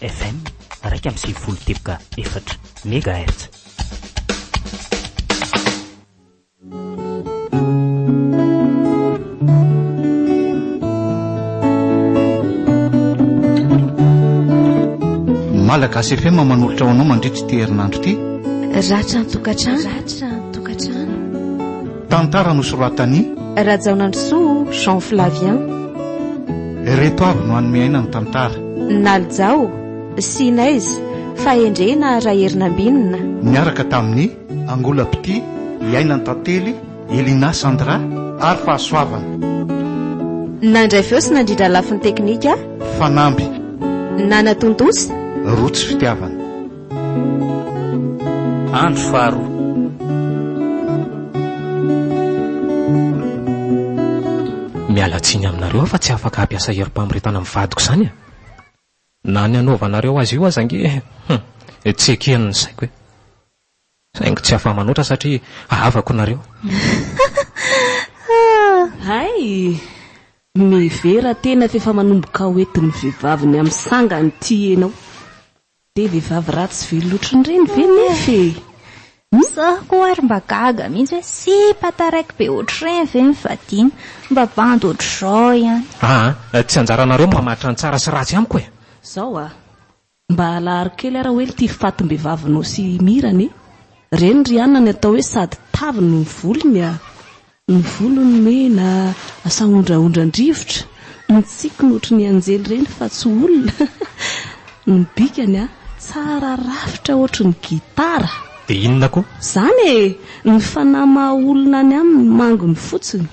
FM 1.4 MHz. Malagasy FM manolotra ho anao mandritra ity herinandro ity. Ratra tokatrano. Tantara nosoratany Rajaonandrosoa Jean Flavien. Reto avy no anomeaina ny tantara. Nalijao Sinaizy fahendrena Raherinambinina. Miaraka tamin'ny Angola Pity, Iainany Tantely, Elina Sandra ary Fahasoavana. Nandray feo sy nandrindra lafiny teknika Fanamby Nana Tontosa Rotsy Fitiavana. Andro faro mialatsiny aminareo fa tsy afaka hampiasa herim-pamoretana mivadiko izany a. Na ny anaovanareo azy io aza nge tsy eken'ny saiko hoe saingy tsy afa-manoatra satria ahavako nareo. Hay mevera tena fefa manomboka hoentin'ny vehivavy ny amin'ny sangany ty enao. De vehivavy ratsy velotry reny ve nefe? Zaho koa ary mba gaga mihitsy hoe sy pataraiky be ohatr'ireny ve mivadina mba bandy ohatr'izao ihany. Tsy anjaranareo mamaritra ny tsara sy ratsy amiko e. Zao mba alahary kely ara hoe ty fatim-bevavinao sy mirany reny ry anna ny atao hoe sady taviny ny volony ny volony mena asa ondraondran-drivotra ny tsikiny ohatry ny anjely reny fa tsy olona ny bikany tsara rafitra ohatry ny gitara. De inona koa? Zany ny fanama olona any aminy mangony fotsiny.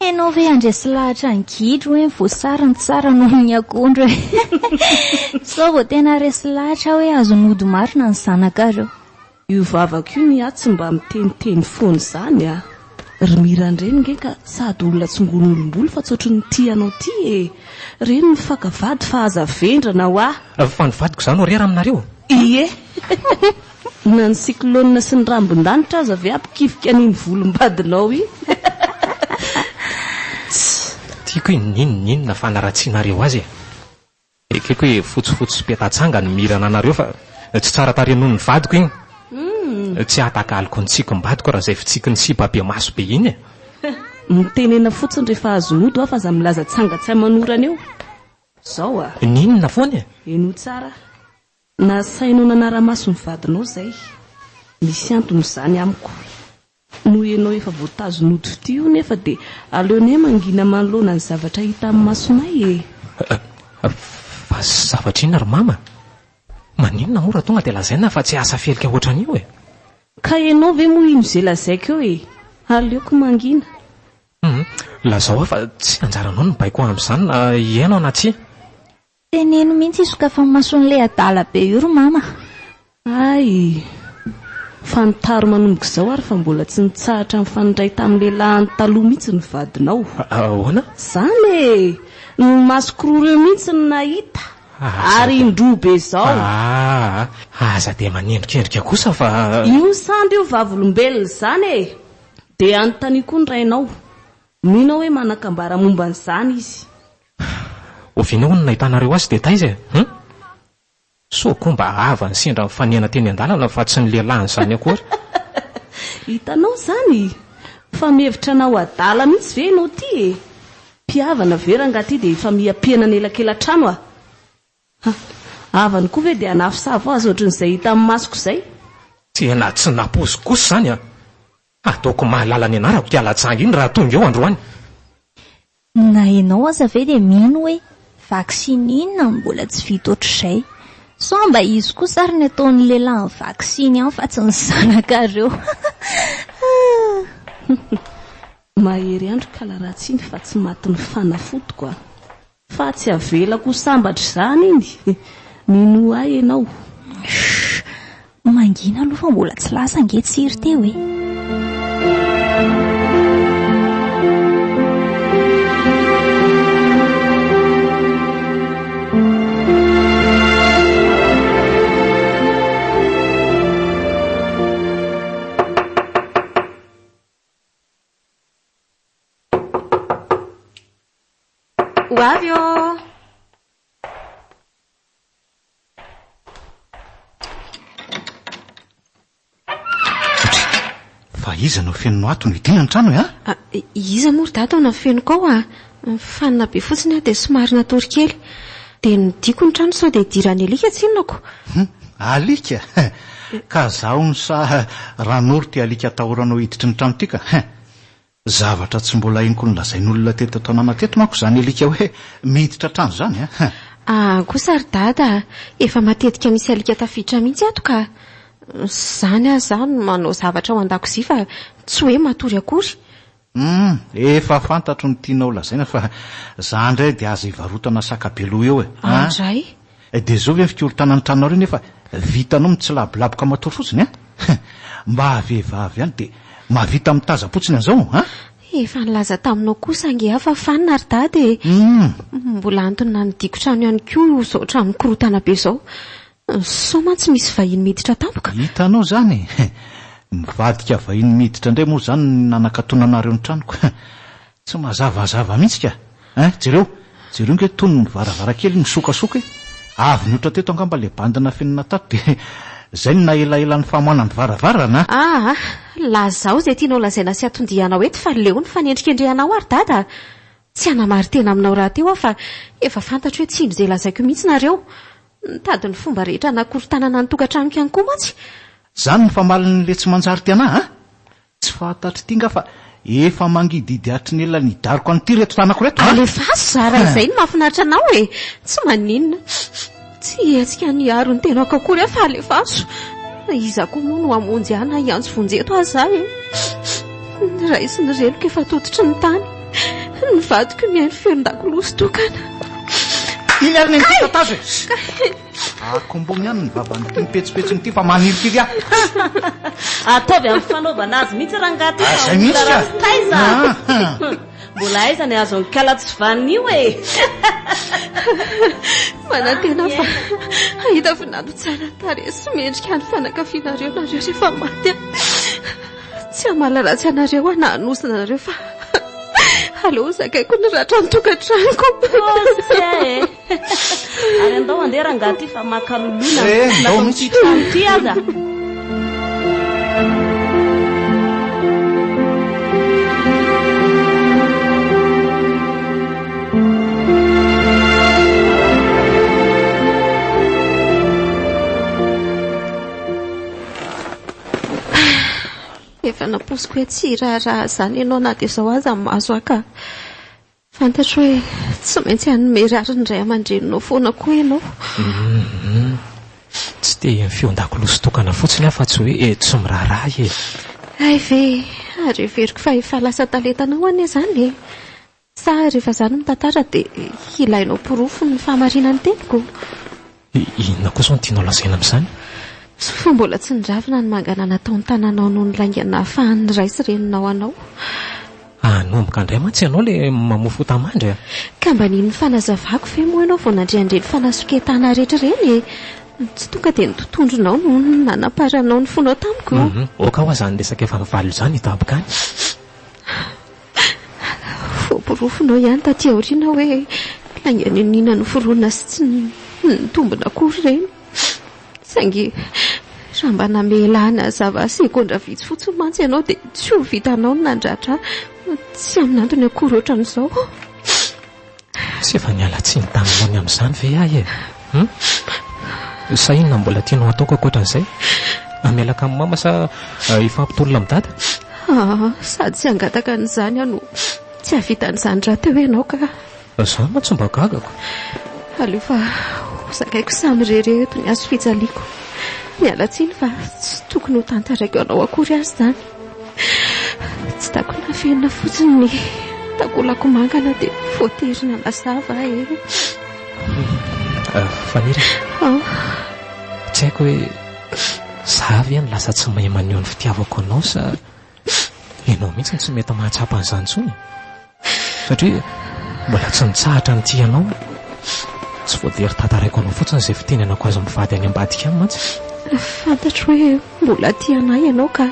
Enao ve andresy lahatra ny gidro hoe voasara ny tsara noho ny akondro e. Sao vao tena resy lahatra hoe azon'ody marina ny zanak'areo. Io vavaka io ny tsy mba miteniteny foany zany ry mirandreny nge ka sady olona tsongon'olombolo fa tsy ohatry ny tianao ty e. Reny ny fakavady fa aza vendrana ho fa nivadiko izany ho rera aminareo. Ie na ny siklonina sy ny rambon-danitra aza ve ampikifika an'iny volombadinao i. Tiako hoe ninona fanaratsianareo azy e. Ekeko hoe fotsifotsy sy petatsanga ny mirana anareo fa tsy tsara tarenoho ny vadiko iny. Tsy atakaliko ny tsikim-badiko raha izay fitsiky ny sipabe maso be iny e. Mitenena fotsiny rehefa azon'ody afa aza milaza tsanga tsy amanorana eo. Zao ninona foana e. Eno tsara na sainao nanara-maso ny vadinao zay misy antony izany amiko. No ianao efa voatazon'ody fity io nefa de aleone mangina manoloana ny zavatra hita amin'ny masonay e. Fa zavatra ina ry mama? Maninona mora tonga de lazaina fa tsy asa felika ohatran'io e. Ka ianao ve moa ino izay lazaiko eo e. Aleoko mangina. Lazao fa tsy anjaranao ny baiko amin'izany na ianao na tsy. Teneno mihitsy isoka fa mason'le adala be io ry mama. Ay fantaro manomboka izao ary fa mbola tsy nitsahatra mifandray tamin'ny lehilahy taloha mihitsy ny vadinao. Ahoana? Zany e ny masokoroa mihitsy ny nahita ary indroa be zao. Aza de manendrikendrika kosa fa io sandry io vavolombelona zany e. De anontany koa ny rainao minao hoe manakambara momba n'izany izy. Ovinao no nahitanareo azy detaiza e. So koa mba ava ny sendra mifanena teny an-dalana fa tsy ny lehilahy izany akory. Hitanao zany fa mihevitra anao adala mihitsy ve enao ty e. Mpiavana veranga ty de efa miampena nelakelan-trano avany koa ve de anafisavo azy ohatran'izay hita amin'ny masoko izay. Tena tsy napozikosa zany a. Ataoko mahalala ny anarako ty alatsanga iny raha tonga eo androany. Na ianao aza ve de mino hoe vaksiny inona mbola tsy vita ohatr'izay. So mba izy kosa ary ny ataon'ny lehilahy ny vaksiny ihany fa tsy ny zanak'areo. Mahery andro kalaratsiny fa tsy maty ny fanafotoko fa tsy avelako sambatra izany iny. Mino ahy ianao. Mangina aloha fa mbola tsy lasa nge tsiry teo e. Avy fa iza no fenonao ato no idina ny trano Iza moa ry dada na fenoko ao fanina be fotsiny dia somary natory kely dia nidiko ny trano sao dia dirany alika tsinonako alika ka zaho ny sa ranory ty alika atahoranao hiditry ny trano tika zavatra tsy mbola inoko ny lazain'olona teto taonana teto manko zany alika hoe miditra trano zany kosa ry dada efa matetika misy alika tafiditra mihitsy ato ka zany zany manao zavatra ao an-dakozia fa tsy hoe matory akory efa fantatro ny tianao lazaina fa za ndray dia aza ivarotana sakabelo eo andray dia zao ve fikolotanany tranonao reny efa vitanao mitsilabilaboka matory fotsiny mba avehivavy ihany dia mahavita mitazapotsiny an'izao efa nilaza taminao kosa ange hafa fanina ry dada mbola antony nidiko trano ihany koa zao trano mikorotana be zao sao mantsy misy vahiny miditra tampoka hitanao zany mivadika vahiny miditra indray moa zany nanakatonanareo ny tranoko tsy mazavazava mihitsy ka jereo nke tony ny varavarakely misokasoka avy niotra teto angamba le bandina fenina tato dia zay ny naelaela ny famoana ny varavarana lazao zay tianao lazaina sy atondianao eto fa leo ny fanendrikendrehanao ary dada tsy anamary tena aminao raha teo fa efa fantatro hoe tsindro zay lazaiko mihitsy nareo nitady ny fomba rehetra nakorotanana ny tokantranoko ihany koa mantsy zany ny famalin'le tsy manjary tiana tsy fatatry tinga fa efa mangididy atry ny elany dariko an'ity reto tanako reto alefaso zara izay ny mahafinaritra anao tsy maninona tsy hetsika ny aro ny tenako akory fa alefaso iza koa moa no amonjy ana iantso vonjeto azy zay ray sy ny renoko efa tototry ny tany ny vadiko mihainy feron-dakoloso tokana iny ary ny tatazo akombony ihany ny vavany mipetsipetsiny ity fa manirikiry ataovy amin'ny fanaovana azy mihitsy rangaty zay mihitsy taiza mbola aiza ny azo nkala tsy vanio manantena fa ahita finado tsara tare sy mendrika ny fanakafianareo nareo rehefa maty tsy hamalaratsy anareo na hanosina nareo fa aleo zakaiko ny ratra ny tokantranoko ary andao andeha rangaty fa makalolona lafa mitsitrano ty aza efa naposiko hoe tsy raha zany ianao na dia zao aza ny mahazo aka fantatro hoe tsy maintsy hanome rary ndray aman-dreninao foana koa ianao tsy dia fiondakoloso tokana fotsiny fa tsy hoe tsy miraharaha ay ve ary veriko fa efa lasa talentanao ane zany sa rehefa zany mitantara dia ilainao porofo ny fahamarinany teniko inona koa zao ny tianao lazaina amin'izany fa mbola tsy nidravina ny mangana nataony tananao noho ny laingana ahafahan'ny ray sy reninao anao anomboka indray mantsy ianao le mamofo tamandry ka mba niny fanazavako ve moa ianao vao nandriandreny fanasoketana rehetrareny tsy tonga dia ny totondronao no nanaparanao ny fonao tamiko oka ho zany resaka efa nivalo zany hitabokany voaporofonao ihany taty aoriana hoe lainganenina no foronina sy tsy nitombona akory reny saingy raha mba namelana zava sekondra vitsy fotsiny mantsy ianao dia tsy ho vitanao ny nandratra tsy amin'antony akory ohatran'izao sy efa niala tsy ny taminao ny amin'izany ve ahy sa inona mbola tianao ataoko akoatran'izay amelaka amin'ny mama sa ifampitolona amin'ny dada sady tsy angataka n'izany aho no tsy havitan'izany raha teo ianao ka zany mantsy mba gagako aleo fa zakaiko samy rereto ny azo fijaliako miala tsiny fa tsy tokony ho tantaraiko anao akory azy zany tsy tako nafenina fotsiny ny takolako mangana dia voaterina mazava fanira tsy haiko hoe zavy any lasa tsy mahay maneho ny fitiavako anao sa ianao mihitsy tsy mety mahatsapa an'izany tsony satria mbola tsy nitsahatra nyty ianao tsy voatery tantaraiko anao fotsiny izay fitenenako azo mivady any ambadika any mantsy fantatro hoe mbola tianay ianao ka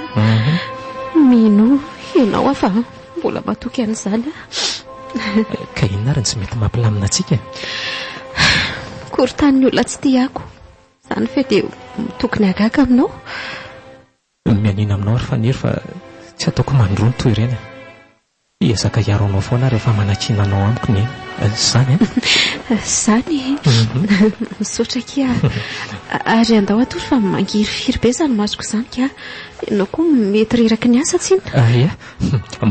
mino ianao afa mbola matoky an'izany ka inona ary ny tsy mety mampilamina antsika korytan'ny olona tsy tiako zany fe dia mitokony agaga aminao mianina aminao ary fanery fa Tsy ataoko mandrony toy ireny. Iezaka hiaro anao foana rehefa manatsinanao amiko ny zany Zany misaotra kia ary andao atory fa mangiryfiry be zany masoko zany ka ianao koa mety reraky ny asa tsina. Ia,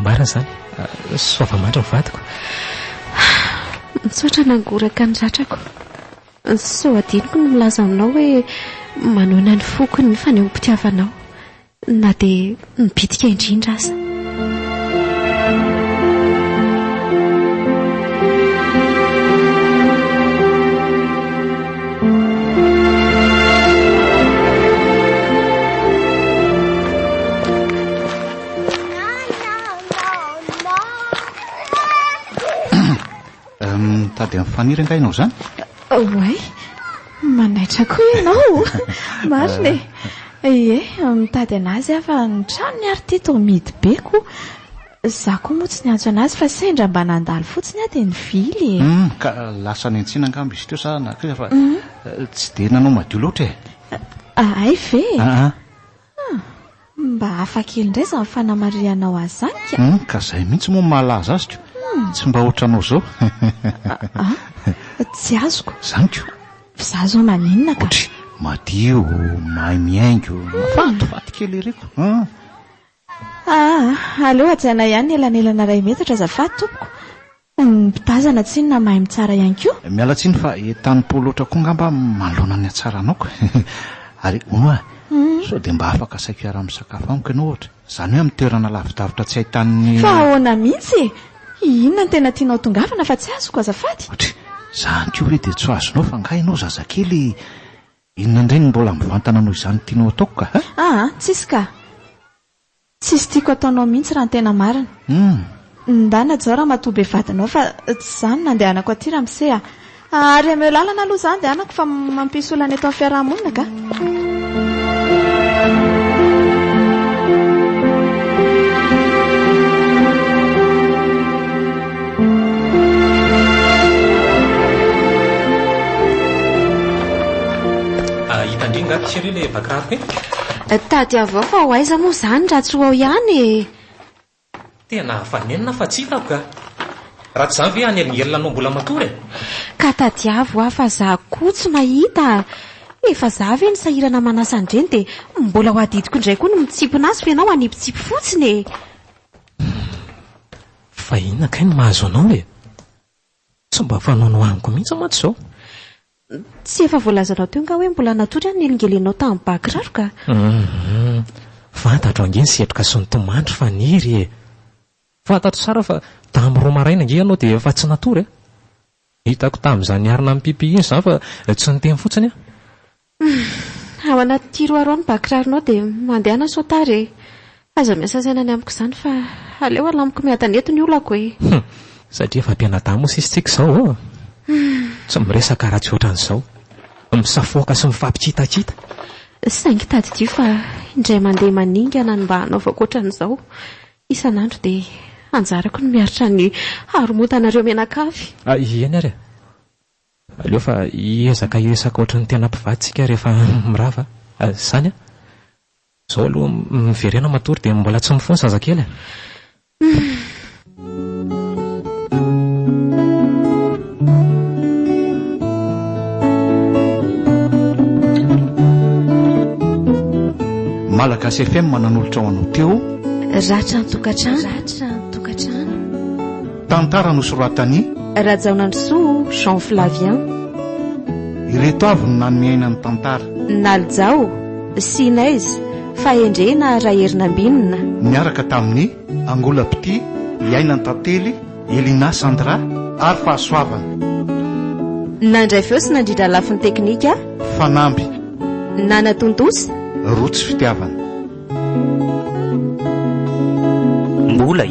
marina zany. Soava-mandry ny vadiko. Misaotra nangoraka ny ratrako. So adiniko no milaza aminao hoe manoina ny foko ny fanehoam-pitiavanao na dia mibitika indrindra aza. Tady amin'ny faniry angainao zany? Oay, manaitra koa ianao. Marina e. Mitady anazy afa ny trano ny ary teto midy beko. Za koa moa tsy niantso anazy fa sendra mba nandalo fotsiny dia ny vily. Ka lasa ny antsina angambo izy teo sa nankry fa tsy dia nanao madio loatra e. Ay ve? Mba hafa kely indray za mifanamarianao azy zany ka. Ka izay mihitsy moa malaza azy teo. Tsy mba ohatranao zao. Tsy azoko. Zany ko. Za zao maninona ka? Madio, mahay miaingo, mafatifaty kely ireko. Aleo ajaina ihany elanelana ray metatra azafady tompoko. Mpitazana tsinona mahay mitsara ihany koa. Miala tsiny fa etan'Paolo loatra koa ngamba manoloana ny atsaranao. Ary ono sao dia mba afaka saiko iara-misakafo amiko ianao ohatra. Zany hoe amin'ny toerana lavidavitra tsy ahitan'ny... Fa ahoana mihitsy? Inona ny tena tianao tongavana fa tsy azoko azafady? Zany koa hoe dia tsy azonao fa nga ianao zazakely. Inona indray mbola mivantana noho izany tianao ataoko ka? Tsisy ka. Tsisy tiako ataonao mihitsy raha ny tena marina. Ndana zao raha matoa be vadinao fa tsy zany nandehanako aty raha misea. Ary ameo lalana aloha zany dia anako fa mampisy olana eto amin'ny fiarahamonina ka. Hitandringa tsy ireo le bakiraroko e? Tady avao fa ho aiza moa zany raha tsy ho ao ihany e. Tena fanenina fa tsy hitako ka. Raha tsy izany ve anelingelelanao mbola matory e? Ka tady avo fa za koa tsy mahita. Efa za ve nisahirana manasa andreny dia mbola ho adidiko indray koa no mitsipona azy fa ianao anipotsipo fotsiny e. Fa inona kay no mahazo anao e? Tsy mba fanaonao amiko mihitsy maty izao. Tsy efa voalazanao teo nga hoe mbola natory any nelingelenao tamin'ny bakiraro ka. Fantatro ange ny setroka sy ny tomandry fa niry e. Fantatro tsara fa tamin'ny roa maraina ange ianao dia efa tsy natory e. Hitako tamin'izany arina amin'ny pipi iny izany fa tsy niteny fotsiny a. Ao anaty tiroaro ny bakiraronao dia mandehana sotary e. Aza miasa saina ny amiko izany fa aleo alamiko miadanety ny olako e. Satria efa mpianadahy moa sisitsika izao. Tsy miresaka raha tsy ohatran'izao. Misafoaka sy mifampikitakita. Saingy tady dio fa indray mandeha maningana ny mba hanaovako ohatran'izao. Isan'andro dia anjarako ny miaritra ny haromotanareo menakavy. Eny ary. Aleo fa iezaka iresaka ohatran'ny tena mpivaditsika rehefa mirava. Zany a. Izao aloha miverena matory dia mbola tsy mifono zazakely. Malagasy FM manan'olotra ho anao teo. Ratra ny tokantrano. Tantara nosoratany Rajaonandrosoa Jean Flavien. Ireto avy no nanomiaina ny tantara. Naljao Sinaizy Fahendrena Raherinambinina. Miaraka tamin'ny Angola Pity, Iainany Tantely, Elina Sandra ary Fahasoavana. Nandray feo sy nandrindra lafin'ny teknika Fanamby Nanatontosa Rotsy fitiavana. Mbola